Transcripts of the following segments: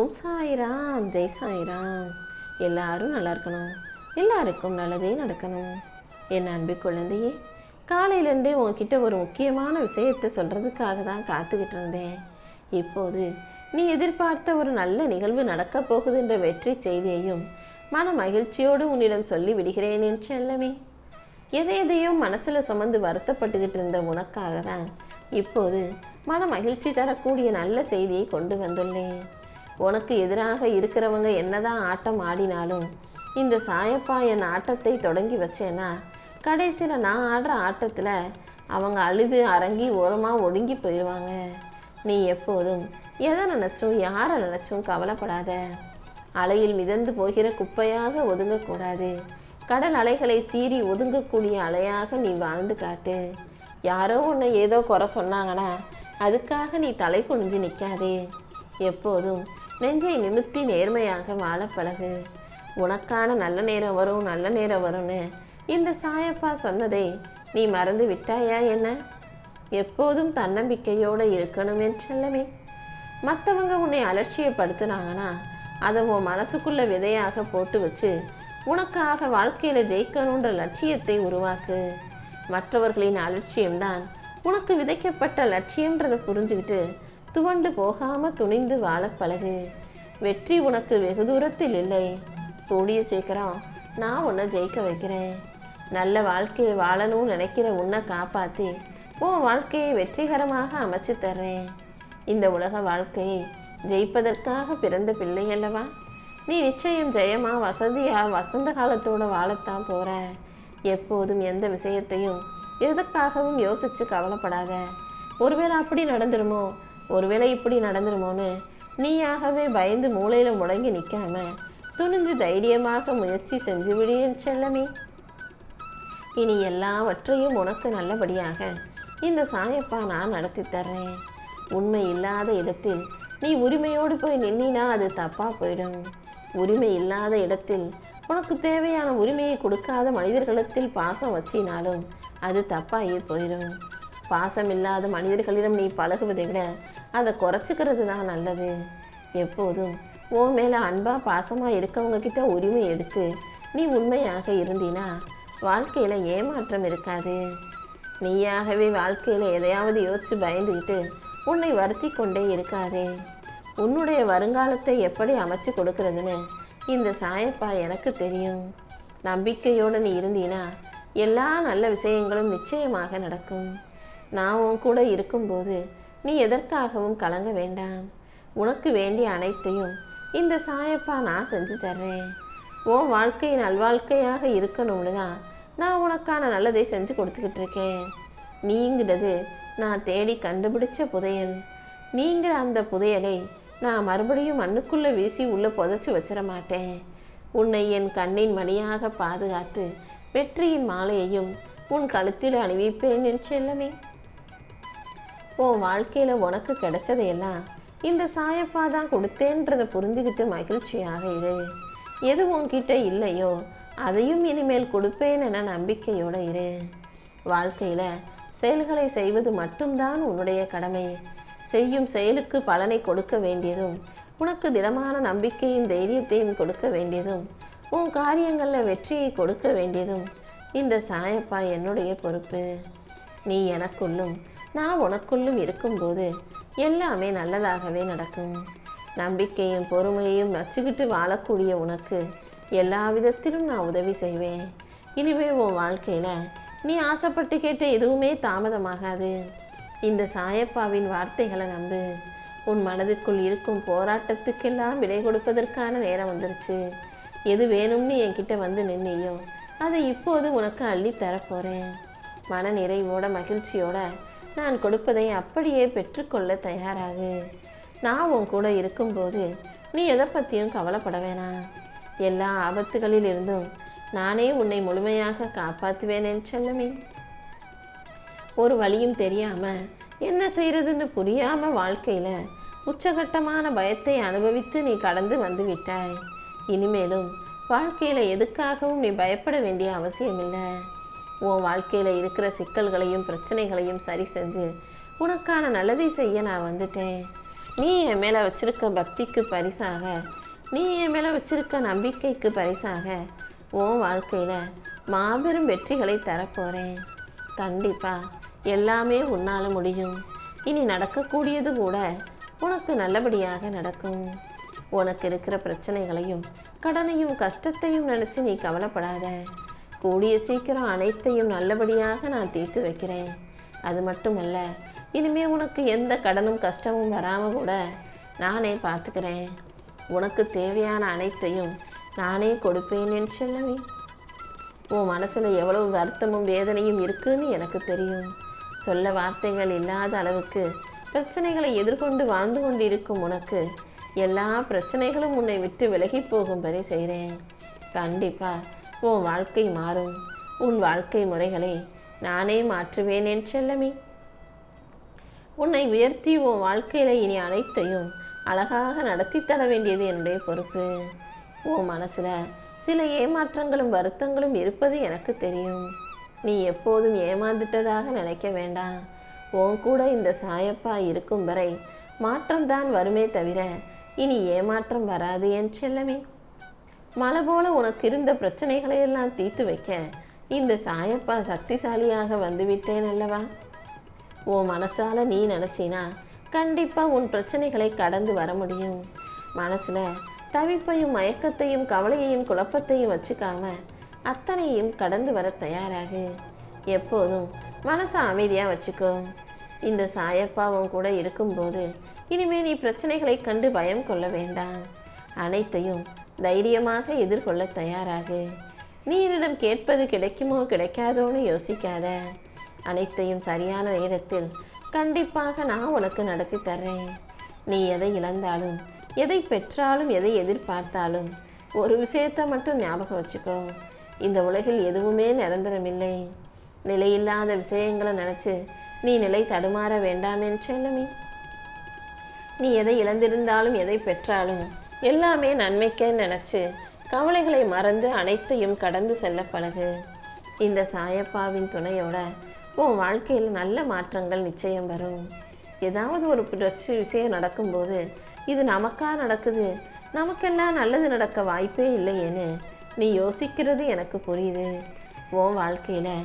ஓம் சாய்ராம், ஜெய் சாய்ராம். எல்லாரும் நல்லா இருக்கணும், எல்லாருக்கும் நல்லதே நடக்கணும். என் அன்பு குழந்தையே, காலையிலேருந்தே உன்கிட்ட ஒரு முக்கியமான விஷயத்தை சொல்கிறதுக்காக தான் காத்துக்கிட்டு இருந்தேன். இப்போது நீ எதிர்பார்த்த ஒரு நல்ல நிகழ்வு நடக்கப் போகுதுன்ற வெற்றி செய்தியையும் மன மகிழ்ச்சியோடு உன்னிடம் சொல்லி விடுகிறேன் என் செல்லமே. எதையோ மனசில் சுமந்து வருத்தப்பட்டுக்கிட்டு இருந்த உனக்காக தான் இப்போது மன மகிழ்ச்சி தரக்கூடிய நல்ல செய்தியை கொண்டு வந்துள்ளேன். உனக்கு எதிராக இருக்கிறவங்க என்னதான் ஆட்டம் ஆடினாலும் இந்த சாயப்பா என் ஆட்டத்தை தொடங்கி வச்சேன்னா கடைசியில் நான் ஆடுற ஆட்டத்தில் அவங்க அழுது அரங்கி ஓரமாக ஒடுங்கி போயிடுவாங்க. நீ எப்போதும் எதை நினச்சும் யாரை நினச்சும் கவலைப்படாத. அலையில் மிதந்து போகிற குப்பையாக ஒதுங்கக்கூடாது. கடல் அலைகளை சீறி ஒதுங்கக்கூடிய அலையாக நீ வாழ்ந்து காட்டு. யாரோ உன்னை ஏதோ குறை சொன்னாங்கன்னா அதுக்காக நீ தலை குனிஞ்சு நிற்காதே. எப்போதும் நெஞ்சை நிமித்தி நேர்மையாக வாழ பழகு. உனக்கான நல்ல நேரம் வரும், நல்ல நேரம் வரும்னு இந்த சாயப்பா சொன்னதை நீ மறந்து விட்டாயா என்ன? எப்போதும் தன்னம்பிக்கையோடு இருக்கணும் என் செல்லமே. மற்றவங்க உன்னை அலட்சியப்படுத்துனாங்கன்னா அதை உன் மனசுக்குள்ள விதையாக போட்டு வச்சு உனக்காக வாழ்க்கையில் ஜெயிக்கணுன்ற லட்சியத்தை உருவாக்கு. மற்றவர்களின் அலட்சியம்தான் உனக்கு விதைக்கப்பட்ட லட்சியன்றதை புரிஞ்சுக்கிட்டு துவண்டு போகாமல் துணிந்து வாழ பழகு. வெற்றி உனக்கு வெகு தூரத்தில் இல்லை. கூடிய சீக்கிரம் நான் உன்னை ஜெயிக்க வைக்கிறேன். நல்ல வாழ்க்கையை வாழணும்னு நினைக்கிற உன்னை காப்பாற்றி உன் வாழ்க்கையை வெற்றிகரமாக அமைச்சு தர்றேன். இந்த உலக வாழ்க்கையை ஜெயிப்பதற்காக பிறந்த பிள்ளை அல்லவா? நீ நிச்சயம் ஜெயமா வசதியா வசந்த காலத்தோட வாழத்தான் போற. எப்போதும் எந்த விஷயத்தையும் எதற்காகவும் யோசிச்சு கவலைப்படாத. ஒருவேளை அப்படி நடந்துருமோ, ஒருவேளை இப்படி நடந்துருமோன்னு நீயாகவே பயந்து மூளையில் முடங்கி நிற்காம துணிஞ்சு தைரியமாக முயற்சி செஞ்சு விடியன் செல்லமே. இனி எல்லாவற்றையும் உனக்கு நல்லபடியாக இந்த சாயப்பா நான் நடத்தி தர்றேன். உண்மை இல்லாத இடத்தில் நீ உரிமையோடு போய் நின்னா அது தப்பா போயிடும். உரிமை இல்லாத இடத்தில் உனக்கு தேவையான உரிமையை கொடுக்காத மனிதர்களிடத்தில் பாசம் வச்சினாலும் அது தப்பாகி போயிடும். பாசம் இல்லாத மனிதர்களிடம் நீ பழகுவதை விட அதை குறைச்சிக்கிறது தான் நல்லது. எப்போதும் உன் மேலே அன்பாக பாசமாக இருக்கவங்க கிட்ட உரிமை எடுத்து நீ உண்மையாக இருந்தீனா வாழ்க்கையில் ஏமாற்றம் இருக்காது. நீயாகவே வாழ்க்கையில் எதையாவது யோசித்து பயந்துக்கிட்டு உன்னை வருத்தி கொண்டே இருக்காதே. உன்னுடைய வருங்காலத்தை எப்படி அமைச்சு கொடுக்கறதுன்னு இந்த சாயப்பா எனக்கு தெரியும். நம்பிக்கையோடு நீ இருந்தீனா எல்லா நல்ல விஷயங்களும் நிச்சயமாக நடக்கும். நான் உன் கூட இருக்கும்போது நீ எதற்காகவும் கலங்க வேண்டாம். உனக்கு வேண்டிய அனைத்தையும் இந்த சாயப்பா நான் செஞ்சு தர்றேன். உன் வாழ்க்கை நல்வாழ்க்கையாக இருக்கணும்னு தான் நான் உனக்கான நல்லதை செஞ்சு கொடுத்துக்கிட்டு இருக்கேன். நீங்கிறது நான் தேடி கண்டுபிடிச்ச புதையல். நீங்கிற அந்த புதையலை நான் மறுபடியும் மண்ணுக்குள்ளே வீசி உள்ளே புதைச்சி வச்சிட மாட்டேன். உன்னை என் கண்ணின் மணியாக பாதுகாத்து வெற்றியின் மாலையையும் உன் கழுத்தில் அணிவிப்பேன் என் செல்லமே. உன் வாழ்க்கையில் உனக்கு கிடைச்சதையெல்லாம் இந்த சாயப்பா தான் கொடுத்தேன்றதை புரிஞ்சுக்கிட்டு மகிழ்ச்சியாக இரு. எது உன்கிட்ட இல்லையோ அதையும் இனிமேல் கொடுப்பேன் என நம்பிக்கையோடு இரு. வாழ்க்கையில் செயல்களை செய்வது மட்டும்தான் உன்னுடைய கடமை. செய்யும் செயலுக்கு பலனை கொடுக்க வேண்டியதும் உனக்கு திடமான நம்பிக்கையும் தைரியத்தையும் கொடுக்க வேண்டியதும் உன் காரியங்களில் வெற்றியை கொடுக்க வேண்டியதும் இந்த சாயப்பா என்னுடைய பொறுப்பு. நீ எனக்குள்ளும் நான் உனக்குள்ளும் இருக்கும்போது எல்லாமே நல்லதாகவே நடக்கும். நம்பிக்கையும் பொறுமையையும் வச்சுக்கிட்டு வாழக்கூடிய உனக்கு எல்லா விதத்திலும் நான் உதவி செய்வேன். இனிமேல் உன் வாழ்க்கையில் நீ ஆசைப்பட்டு கேட்ட எதுவுமே தாமதமாகாது. இந்த சாயப்பாவின் வார்த்தைகளை நம்பு. உன் மனதுக்குள் இருக்கும் போராட்டத்துக்கெல்லாம் விடை கொடுப்பதற்கான நேரம் வந்துருச்சு. எது வேணும்னு என்கிட்ட வந்து நின்னையோ அதை இப்போது உனக்கு அள்ளி தரப்போகிறேன். மன நிறைவோட மகிழ்ச்சியோட நான் கொடுப்பதை அப்படியே பெற்றுக்கொள்ள தயாராகு. நான் உன் கூட இருக்கும்போது நீ எதை பற்றியும் கவலைப்பட வேணாம். எல்லா ஆபத்துகளில் இருந்தும் நானே உன்னை முழுமையாக காப்பாற்றுவேன் என் செல்லமே. ஒரு வழியும் தெரியாமல் என்ன செய்யறதுன்னு புரியாமல் வாழ்க்கையில் உச்சகட்டமான பயத்தை அனுபவித்து நீ கடந்து வந்து விட்டாய். இனிமேலும் வாழ்க்கையில் எதுக்காகவும் நீ பயப்பட வேண்டிய அவசியம் இல்லை. உன் வாழ்க்கையில் இருக்கிற சிக்கல்களையும் பிரச்சனைகளையும் சரி செஞ்சு உனக்கான நல்லதை செய்ய நான் வந்துட்டேன். நீ என் மேலே வச்சிருக்க பக்திக்கு பரிசாக, நீ என் மேலே வச்சிருக்க நம்பிக்கைக்கு பரிசாக உன் வாழ்க்கையில் மாபெரும் வெற்றிகளை தரப்போகிறேன். கண்டிப்பாக எல்லாமே உன்னால் முடியும். இனி நடக்கக்கூடியது கூட உனக்கு நல்லபடியாக நடக்கும். உனக்கு இருக்கிற பிரச்சனைகளையும் கடனையும் கஷ்டத்தையும் நினச்சி நீ கவலைப்படாத. கூடிய சீக்கிரம் அனைத்தையும் நல்லபடியாக நான் தீர்த்து வைக்கிறேன். அது மட்டுமல்ல, இனிமே உனக்கு எந்த கடனும் கஷ்டமும் வராமல் கூட நானே பார்த்துக்கிறேன். உனக்கு தேவையான அனைத்தையும் நானே கொடுப்பேன் என் செல்லமே. உன் மனசில் எவ்வளவு வருத்தமும் வேதனையும் இருக்குன்னு எனக்கு தெரியும். சொல்ல வார்த்தைகள் இல்லாத அளவுக்கு பிரச்சனைகளை எதிர்கொண்டு வாழ்ந்து கொண்டு இருக்கும் உனக்கு எல்லா பிரச்சனைகளும் உன்னை விட்டு விலகி போகும்படி செய்கிறேன். கண்டிப்பாக உன் வாழ்க்கை மாறும். உன் வாழ்க்கை முறைகளை நானே மாற்றுவேன் என் செல்லமே. உன்னை உயர்த்தி உன் வாழ்க்கையில் இனி அனைத்தையும் அழகாக நடத்தி தர வேண்டியது என்னுடைய பொறுப்பு. உன் மனசில் சில ஏமாற்றங்களும் வருத்தங்களும் இருப்பது எனக்கு தெரியும். நீ எப்போதும் ஏமாந்துட்டதாக நினைக்க வேண்டாம். உன் கூட இந்த சாயப்பா இருக்கும் வரை மாற்றம்தான் வருமே தவிர இனி ஏமாற்றம் வராது என் செல்லமே. மலை போல உனக்கு இருந்த பிரச்சனைகளை எல்லாம் தீர்த்து வைக்க இந்த சாயப்பா சக்திசாலியாக வந்துவிட்டேன் அல்லவா? உன் மனசால நீ நினைச்சினா கண்டிப்பா உன் பிரச்சனைகளை கடந்து வர முடியும். மனசுல தவிப்பையும் மயக்கத்தையும் கவலையையும் குழப்பத்தையும் வச்சுக்காம அத்தனையும் கடந்து வர தயாராகு. எப்போதும் மனசை அமைதியா வச்சுக்கோ. இந்த சாயப்பாவும் கூட இருக்கும்போது இனிமே நீ பிரச்சனைகளை கண்டு பயம் கொள்ள வேண்டாம். அனைத்தையும் தைரியமாக எதிர்கொள்ள தயாராகு. நீ என்னிடம் கேட்பது கிடைக்குமோ கிடைக்காதோன்னு யோசிக்காத. அனைத்தையும் சரியான நேரத்தில் கண்டிப்பாக நான் உனக்கு நடத்தி தர்றேன். நீ எதை இழந்தாலும் எதை பெற்றாலும் எதை எதிர்பார்த்தாலும் ஒரு விஷயத்தை மட்டும் ஞாபகம் வச்சுக்கோ. இந்த உலகில் எதுவுமே நிரந்தரமில்லை. நிலையில்லாத விஷயங்களை நினச்சி நீ நிலை தடுமாற வேண்டாம் என் செல்லமே. நீ எதை இழந்திருந்தாலும் எதை பெற்றாலும் எல்லாமே நன்மைக்கே நினச்சி கவலைகளை மறந்து அனைத்தையும் கடந்து செல்ல பழகு. இந்த சாயப்பாவின் துணையோட உன் வாழ்க்கையில் நல்ல மாற்றங்கள் நிச்சயம் வரும். ஏதாவது ஒரு விஷயம் நடக்கும்போது இது நமக்கா நடக்குது, நமக்கெல்லாம் நல்லது நடக்க வாய்ப்பே இல்லையேன்னு நீ யோசிக்கிறது எனக்கு புரியுது. உன் வாழ்க்கையில்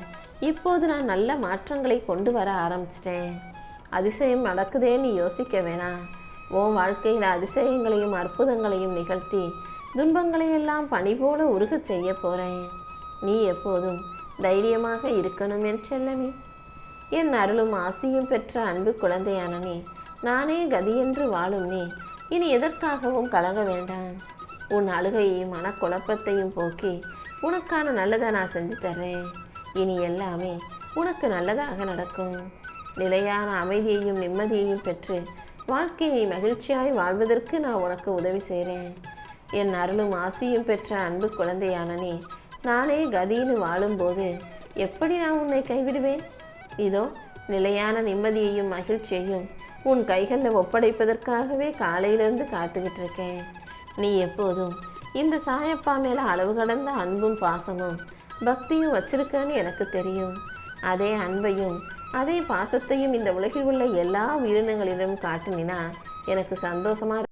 இப்போது நான் நல்ல மாற்றங்களை கொண்டு வர ஆரம்பிச்சிட்டேன். அதிசயம் நடக்குதேன்னு யோசிக்க வேணாம். உன் வாழ்க்கையில் அதிசயங்களையும் அற்புதங்களையும் நிகழ்த்தி துன்பங்களையெல்லாம் பனி போல உருகச் செய்ய போகிறேன். நீ எப்போதும் தைரியமாக இருக்கணும் என் செல்லமே. என் அருளும் ஆசியும் பெற்ற அன்பு குழந்தையான நீ, நானே கதியென்று வாழும் நீ இனி எதற்காகவும் கலங்க வேண்டாம். உன் அழுகையையும் மனக்குழப்பத்தையும் போக்கி உனக்கான நல்லதை நான் செஞ்சு தர்றேன். இனி எல்லாமே உனக்கு நல்லதாக நடக்கும். நிலையான அமைதியையும் நிம்மதியையும் பெற்று வாழ்க்கையை மகிழ்ச்சியாய் வாழ்வதற்கு நான் உனக்கு உதவி செய்கிறேன். என் அருளும் ஆசியும் பெற்ற அன்பு குழந்தையான நீ, நானே கதின்னு வாழும்போது எப்படி நான் உன்னை கைவிடுவேன்? இதோ நிலையான நிம்மதியையும் மகிழ்ச்சியையும் உன் கைகளில் ஒப்படைப்பதற்காகவே காலையிலிருந்து காத்துக்கிட்டு இருக்கேன். நீ எப்போதும் இந்த சாயப்பா மேலே அளவு கடந்த அன்பும் பாசமும் பக்தியும் வச்சிருக்கன்னு எனக்கு தெரியும். அதே அன்பையும் அதே பாசத்தையும் இந்த உலகில் உள்ள எல்லா உயிரினங்களிலும் காட்டினா எனக்கு சந்தோஷமா